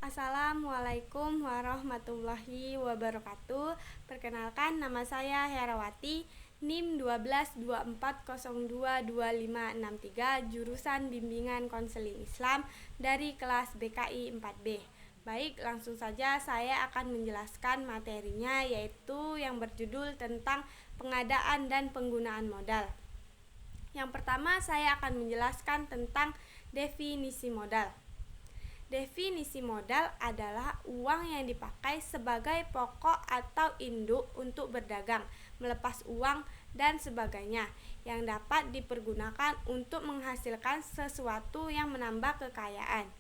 Assalamualaikum warahmatullahi wabarakatuh. Perkenalkan, nama saya Herawati, NIM 1224022563, jurusan Bimbingan Konseling Islam dari kelas BKI 4B. Baik, langsung saja saya akan menjelaskan materinya, yaitu yang berjudul tentang pengadaan dan penggunaan modal. Yang pertama, saya akan menjelaskan tentang definisi modal. Definisi modal adalah uang yang dipakai sebagai pokok atau induk untuk berdagang, melepas uang, dan sebagainya, yang dapat dipergunakan untuk menghasilkan sesuatu yang menambah kekayaan.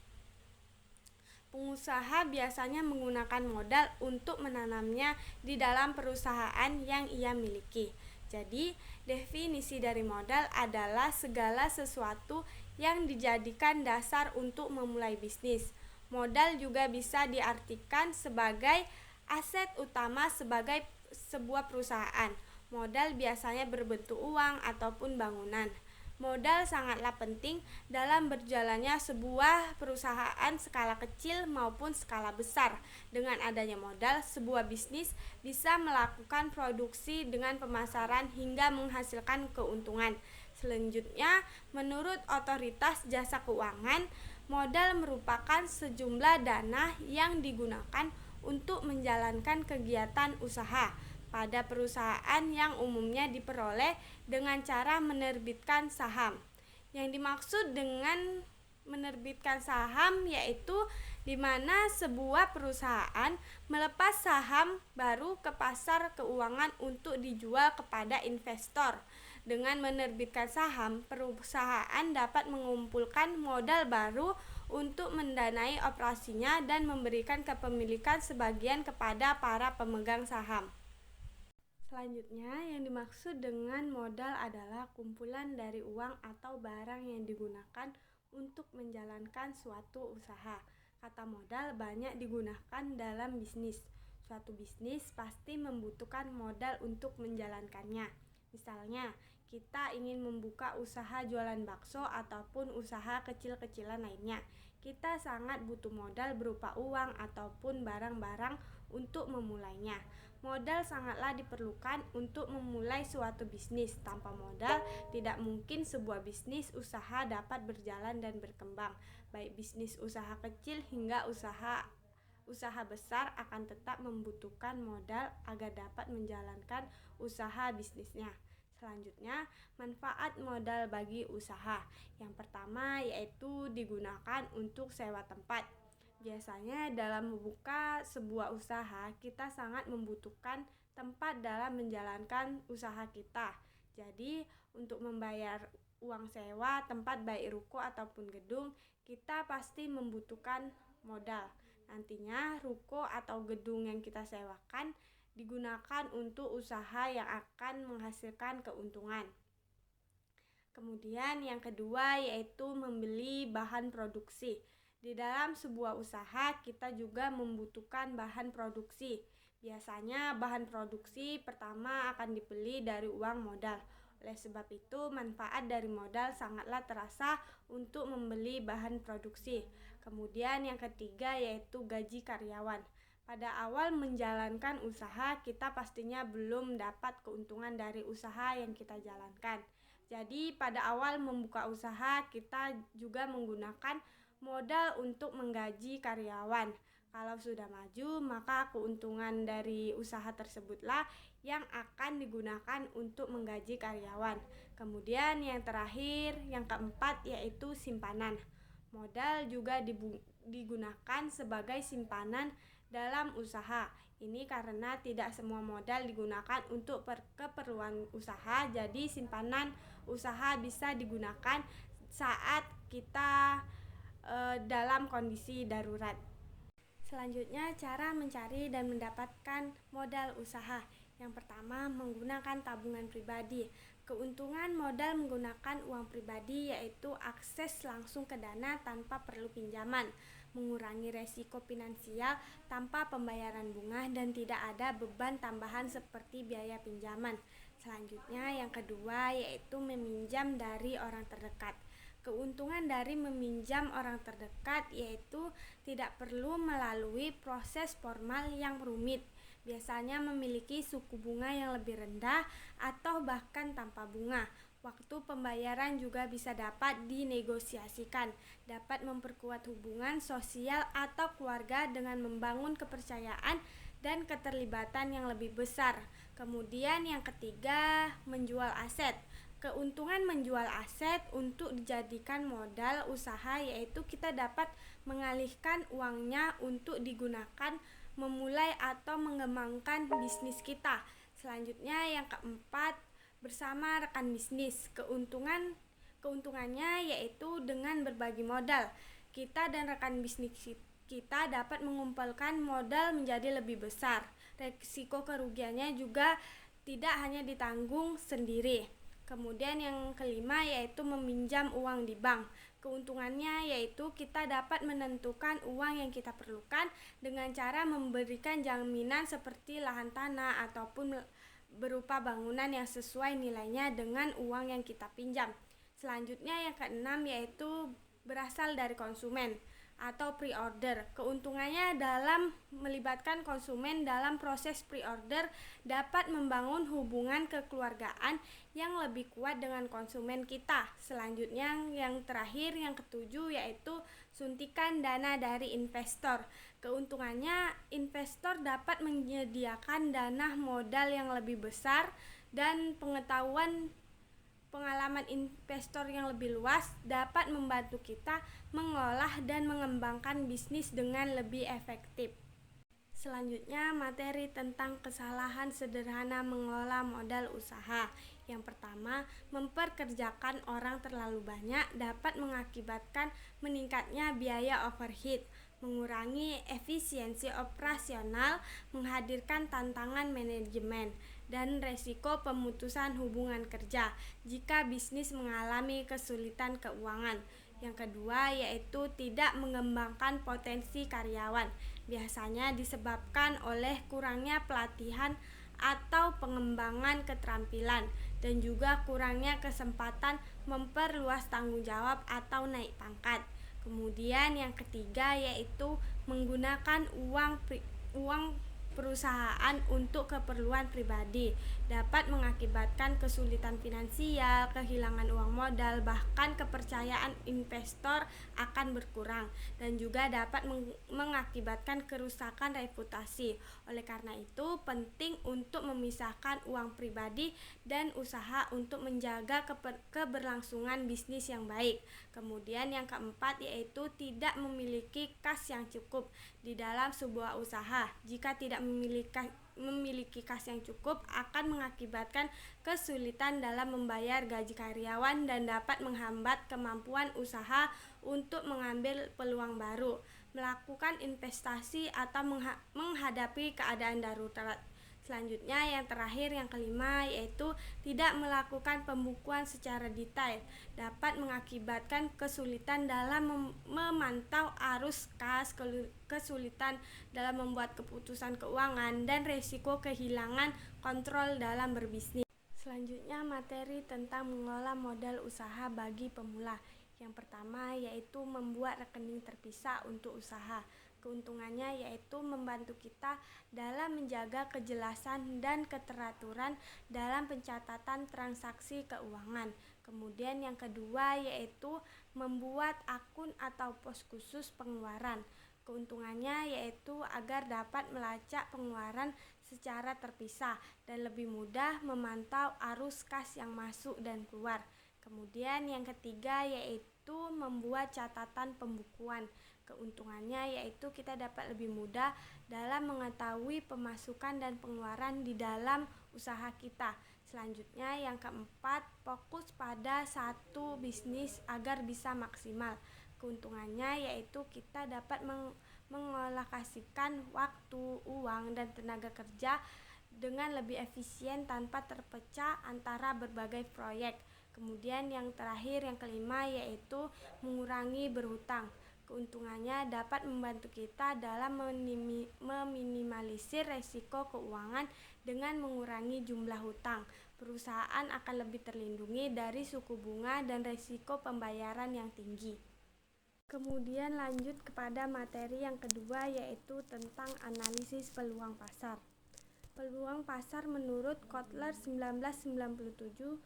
Pengusaha biasanya menggunakan modal untuk menanamnya di dalam perusahaan yang ia miliki. Jadi, definisi dari modal adalah segala sesuatu yang dijadikan dasar untuk memulai bisnis. Modal juga bisa diartikan sebagai aset utama sebagai sebuah perusahaan. Modal biasanya berbentuk uang ataupun bangunan. Modal sangatlah penting dalam berjalannya sebuah perusahaan skala kecil maupun skala besar. Dengan adanya modal, sebuah bisnis bisa melakukan produksi dengan pemasaran hingga menghasilkan keuntungan. Selanjutnya, menurut Otoritas Jasa Keuangan, modal merupakan sejumlah dana yang digunakan untuk menjalankan kegiatan usaha pada perusahaan yang umumnya diperoleh dengan cara menerbitkan saham. Yang dimaksud dengan menerbitkan saham yaitu di mana sebuah perusahaan melepas saham baru ke pasar keuangan untuk dijual kepada investor. Dengan menerbitkan saham, perusahaan dapat mengumpulkan modal baru untuk mendanai operasinya dan memberikan kepemilikan sebagian kepada para pemegang saham. Selanjutnya, yang dimaksud dengan modal adalah kumpulan dari uang atau barang yang digunakan untuk menjalankan suatu usaha. Kata modal banyak digunakan dalam bisnis. Suatu bisnis pasti membutuhkan modal untuk menjalankannya. Misalnya, kita ingin membuka usaha jualan bakso ataupun usaha kecil-kecilan lainnya. Kita sangat butuh modal berupa uang ataupun barang-barang untuk memulainya. Modal sangatlah diperlukan untuk memulai suatu bisnis. Tanpa modal, tidak mungkin sebuah bisnis usaha dapat berjalan dan berkembang. Baik bisnis usaha kecil hingga usaha besar akan tetap membutuhkan modal agar dapat menjalankan usaha bisnisnya. Selanjutnya, manfaat modal bagi usaha. Yang pertama yaitu digunakan untuk sewa tempat. Biasanya dalam membuka sebuah usaha, kita sangat membutuhkan tempat dalam menjalankan usaha kita. Jadi, untuk membayar uang sewa tempat baik ruko ataupun gedung, kita pasti membutuhkan modal. Nantinya, ruko atau gedung yang kita sewakan digunakan untuk usaha yang akan menghasilkan keuntungan. Kemudian yang kedua yaitu membeli bahan produksi. Di dalam sebuah usaha kita juga membutuhkan bahan produksi. Biasanya bahan produksi pertama akan dibeli dari uang modal. Oleh sebab itu manfaat dari modal sangatlah terasa untuk membeli bahan produksi. Kemudian yang ketiga yaitu gaji karyawan. Pada awal menjalankan usaha kita pastinya belum dapat keuntungan dari usaha yang kita jalankan. Jadi pada awal membuka usaha kita juga menggunakan modal untuk menggaji karyawan. Kalau sudah maju, maka keuntungan dari usaha tersebutlah yang akan digunakan untuk menggaji karyawan. Kemudian yang terakhir, yang keempat yaitu simpanan. Modal juga digunakan sebagai simpanan dalam usaha. Ini karena tidak semua modal digunakan untuk keperluan usaha, jadi simpanan usaha bisa digunakan saat kita dalam kondisi darurat. Selanjutnya, cara mencari dan mendapatkan modal usaha. Yang pertama, menggunakan tabungan pribadi. Keuntungan modal menggunakan uang pribadi yaitu akses langsung ke dana tanpa perlu pinjaman, mengurangi resiko finansial tanpa pembayaran bunga dan tidak ada beban tambahan seperti biaya pinjaman. Selanjutnya, yang kedua yaitu meminjam dari orang terdekat. Keuntungan dari meminjam orang terdekat yaitu tidak perlu melalui proses formal yang rumit. Biasanya memiliki suku bunga yang lebih rendah atau bahkan tanpa bunga. Waktu pembayaran juga bisa dapat dinegosiasikan, dapat memperkuat hubungan sosial atau keluarga dengan membangun kepercayaan dan keterlibatan yang lebih besar. Kemudian yang ketiga, menjual aset. Keuntungan menjual aset untuk dijadikan modal usaha yaitu kita dapat mengalihkan uangnya untuk digunakan memulai atau mengembangkan bisnis kita. Selanjutnya yang keempat, bersama rekan bisnis. Keuntungannya yaitu dengan berbagi modal. Kita dan rekan bisnis kita dapat mengumpulkan modal menjadi lebih besar. Risiko kerugiannya juga tidak hanya ditanggung sendiri. Kemudian yang kelima yaitu meminjam uang di bank. Keuntungannya yaitu kita dapat menentukan uang yang kita perlukan dengan cara memberikan jaminan seperti lahan tanah ataupun berupa bangunan yang sesuai nilainya dengan uang yang kita pinjam. Selanjutnya yang keenam yaitu berasal dari konsumen atau pre-order. Keuntungannya dalam melibatkan konsumen dalam proses pre-order dapat membangun hubungan kekeluargaan yang lebih kuat dengan konsumen kita. Selanjutnya yang terakhir, yang ketujuh yaitu suntikan dana dari investor. Keuntungannya investor dapat menyediakan dana modal yang lebih besar dan pengalaman investor yang lebih luas dapat membantu kita mengolah dan mengembangkan bisnis dengan lebih efektif. Selanjutnya materi tentang kesalahan sederhana mengelola modal usaha. Yang pertama, memperkerjakan orang terlalu banyak dapat mengakibatkan meningkatnya biaya overhead, mengurangi efisiensi operasional, menghadirkan tantangan manajemen, dan resiko pemutusan hubungan kerja jika bisnis mengalami kesulitan keuangan. Yang kedua yaitu tidak mengembangkan potensi karyawan, biasanya disebabkan oleh kurangnya pelatihan atau pengembangan keterampilan dan juga kurangnya kesempatan memperluas tanggung jawab atau naik pangkat. Kemudian yang ketiga yaitu menggunakan uang perusahaan untuk keperluan pribadi, dapat mengakibatkan kesulitan finansial, kehilangan uang modal, bahkan kepercayaan investor akan berkurang dan juga dapat mengakibatkan kerusakan reputasi. Oleh karena itu, penting untuk memisahkan uang pribadi dan usaha untuk menjaga keberlangsungan bisnis yang baik. Kemudian yang keempat yaitu tidak memiliki kas yang cukup di dalam sebuah usaha. Jika tidak memiliki kas yang cukup akan mengakibatkan kesulitan dalam membayar gaji karyawan dan dapat menghambat kemampuan usaha untuk mengambil peluang baru, melakukan investasi atau menghadapi keadaan darurat. Selanjutnya yang terakhir, yang kelima yaitu tidak melakukan pembukuan secara detail, dapat mengakibatkan kesulitan dalam memantau arus kas, kesulitan dalam membuat keputusan keuangan, dan risiko kehilangan kontrol dalam berbisnis. Selanjutnya materi tentang mengelola modal usaha bagi pemula. Yang pertama yaitu membuat rekening terpisah untuk usaha. Keuntungannya yaitu membantu kita dalam menjaga kejelasan dan keteraturan dalam pencatatan transaksi keuangan. Kemudian yang kedua yaitu membuat akun atau pos khusus pengeluaran. Keuntungannya yaitu agar dapat melacak pengeluaran secara terpisah dan lebih mudah memantau arus kas yang masuk dan keluar. Kemudian yang ketiga yaitu membuat catatan pembukuan. Keuntungannya yaitu kita dapat lebih mudah dalam mengetahui pemasukan dan pengeluaran di dalam usaha kita. Selanjutnya yang keempat, fokus pada satu bisnis agar bisa maksimal. Keuntungannya yaitu kita dapat mengalokasikan waktu, uang, dan tenaga kerja dengan lebih efisien tanpa terpecah antara berbagai proyek. Kemudian yang terakhir, yang kelima yaitu mengurangi berhutang. Keuntungannya dapat membantu kita dalam meminimalisir resiko keuangan dengan mengurangi jumlah hutang. Perusahaan akan lebih terlindungi dari suku bunga dan risiko pembayaran yang tinggi. Kemudian lanjut kepada materi yang kedua, yaitu tentang analisis peluang pasar. Peluang pasar menurut Kotler 1997-72,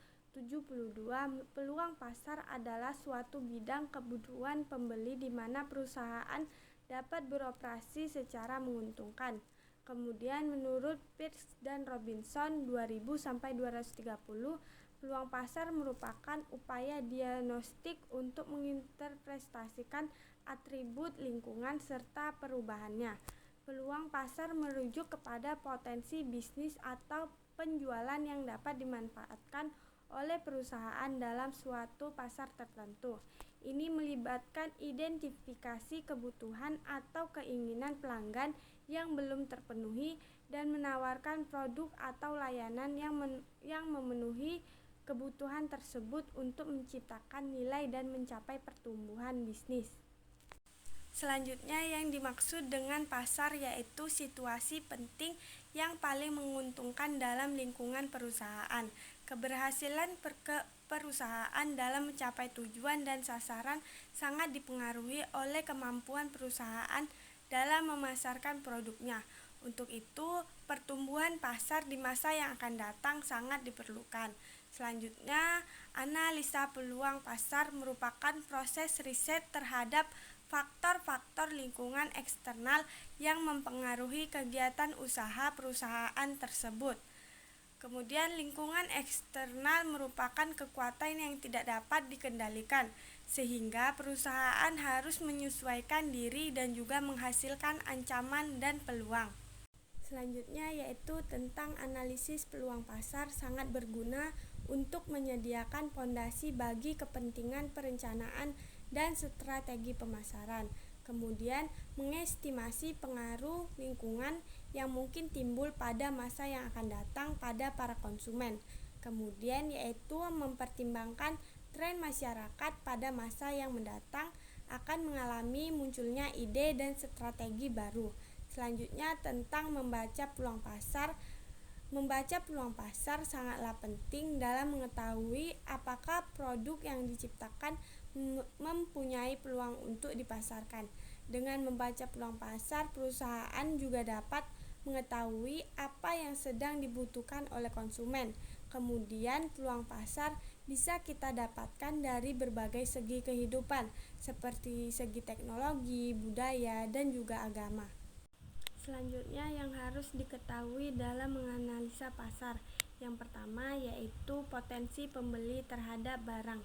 peluang pasar adalah suatu bidang kebutuhan pembeli di mana perusahaan dapat beroperasi secara menguntungkan. Kemudian menurut Pierce dan Robinson 2000-230, peluang pasar merupakan upaya diagnostik untuk menginterpretasikan atribut lingkungan serta perubahannya. Peluang pasar merujuk kepada potensi bisnis atau penjualan yang dapat dimanfaatkan oleh perusahaan dalam suatu pasar tertentu. Ini melibatkan identifikasi kebutuhan atau keinginan pelanggan yang belum terpenuhi dan menawarkan produk atau layanan yang memenuhi kebutuhan tersebut untuk menciptakan nilai dan mencapai pertumbuhan bisnis. Selanjutnya yang dimaksud dengan pasar yaitu situasi penting yang paling menguntungkan dalam lingkungan perusahaan. Keberhasilan perusahaan dalam mencapai tujuan dan sasaran sangat dipengaruhi oleh kemampuan perusahaan dalam memasarkan produknya. Untuk itu, pertumbuhan pasar di masa yang akan datang sangat diperlukan. Selanjutnya, analisa peluang pasar merupakan proses riset terhadap faktor-faktor lingkungan eksternal yang mempengaruhi kegiatan usaha perusahaan tersebut. Kemudian lingkungan eksternal merupakan kekuatan yang tidak dapat dikendalikan, sehingga perusahaan harus menyesuaikan diri dan juga menghasilkan ancaman dan peluang. Selanjutnya yaitu tentang analisis peluang pasar sangat berguna untuk menyediakan fondasi bagi kepentingan perencanaan dan strategi pemasaran. Kemudian mengestimasi pengaruh lingkungan yang mungkin timbul pada masa yang akan datang pada para konsumen. Kemudian yaitu mempertimbangkan tren masyarakat pada masa yang mendatang akan mengalami munculnya ide dan strategi baru. Selanjutnya tentang membaca peluang pasar. Membaca peluang pasar sangatlah penting dalam mengetahui apakah produk yang diciptakan mempunyai peluang untuk dipasarkan. Dengan membaca peluang pasar, perusahaan juga dapat mengetahui apa yang sedang dibutuhkan oleh konsumen. Kemudian peluang pasar bisa kita dapatkan dari berbagai segi kehidupan, seperti segi teknologi, budaya, dan juga agama. Selanjutnya yang harus diketahui dalam menganalisa pasar. Yang pertama yaitu potensi pembeli terhadap barang.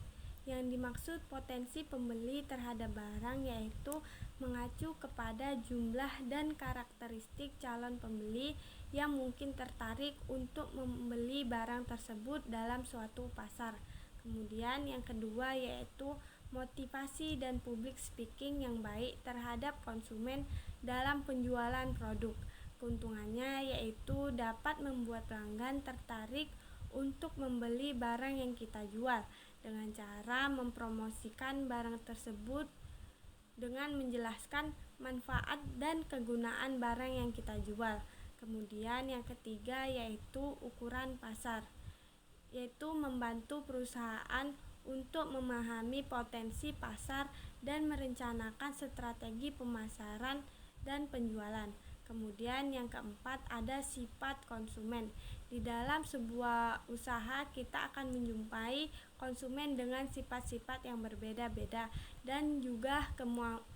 Yang dimaksud potensi pembeli terhadap barang yaitu mengacu kepada jumlah dan karakteristik calon pembeli yang mungkin tertarik untuk membeli barang tersebut dalam suatu pasar. Kemudian yang kedua yaitu motivasi dan public speaking yang baik terhadap konsumen dalam penjualan produk. Keuntungannya yaitu dapat membuat pelanggan tertarik untuk membeli barang yang kita jual dengan cara mempromosikan barang tersebut dengan menjelaskan manfaat dan kegunaan barang yang kita jual. Kemudian yang ketiga yaitu ukuran pasar, yaitu membantu perusahaan untuk memahami potensi pasar dan merencanakan strategi pemasaran dan penjualan. Kemudian yang keempat ada sifat konsumen. Di dalam sebuah usaha kita akan menjumpai konsumen dengan sifat-sifat yang berbeda-beda dan juga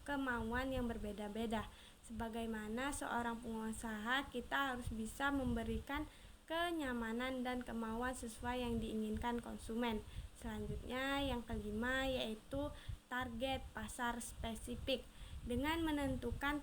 kemauan yang berbeda-beda. Sebagaimana seorang pengusaha, kita harus bisa memberikan kenyamanan dan kemauan sesuai yang diinginkan konsumen. Selanjutnya yang kelima yaitu target pasar spesifik. Dengan menentukan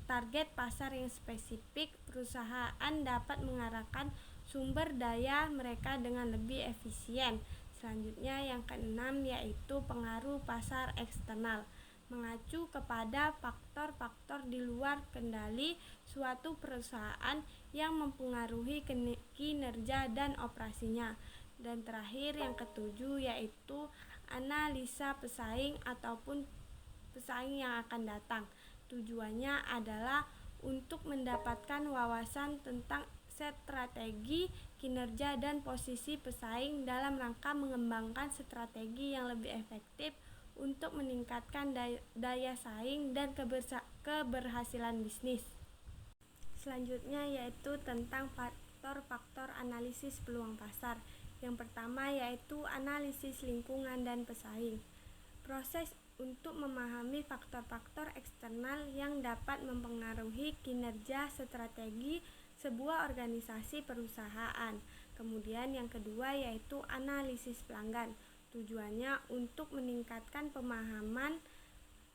target pasar yang spesifik, perusahaan dapat mengarahkan sumber daya mereka dengan lebih efisien. Selanjutnya yang keenam yaitu pengaruh pasar eksternal. Mengacu kepada faktor-faktor di luar kendali suatu perusahaan yang mempengaruhi kinerja dan operasinya. Dan terakhir yang ketujuh yaitu analisa pesaing ataupun pesaing yang akan datang. Tujuannya adalah untuk mendapatkan wawasan tentang strategi kinerja dan posisi pesaing dalam rangka mengembangkan strategi yang lebih efektif untuk meningkatkan daya saing dan keberhasilan bisnis. Selanjutnya yaitu tentang faktor-faktor analisis peluang pasar. Yang pertama yaitu analisis lingkungan dan pesaing. Proses untuk memahami faktor-faktor eksternal yang dapat mempengaruhi kinerja strategi sebuah organisasi perusahaan. Kemudian yang kedua yaitu analisis pelanggan. Tujuannya untuk meningkatkan pemahaman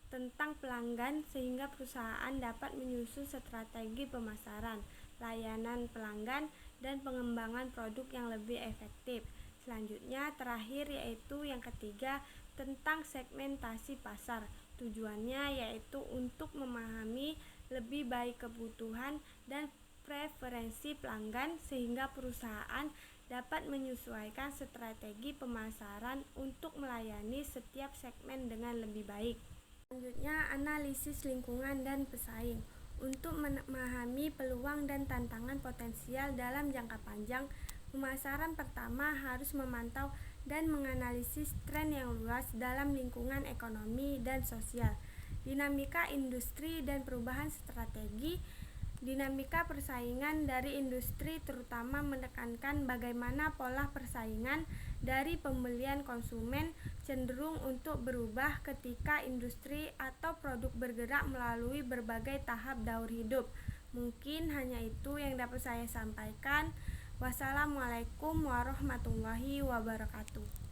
tentang pelanggan sehingga perusahaan dapat menyusun strategi pemasaran, layanan pelanggan, dan pengembangan produk yang lebih efektif. Selanjutnya terakhir yaitu yang ketiga tentang segmentasi pasar. Tujuannya yaitu untuk memahami lebih baik kebutuhan dan preferensi pelanggan sehingga perusahaan dapat menyesuaikan strategi pemasaran untuk melayani setiap segmen dengan lebih baik. Selanjutnya, analisis lingkungan dan pesaing. Untuk memahami peluang dan tantangan potensial dalam jangka panjang, pemasaran pertama harus memantau dan menganalisis tren yang luas dalam lingkungan ekonomi dan sosial, dinamika industri dan perubahan strategi. Dinamika persaingan dari industri terutama menekankan bagaimana pola persaingan dari pembelian konsumen cenderung untuk berubah ketika industri atau produk bergerak melalui berbagai tahap daur hidup. Mungkin hanya itu yang dapat saya sampaikan. Wassalamualaikum warahmatullahi wabarakatuh.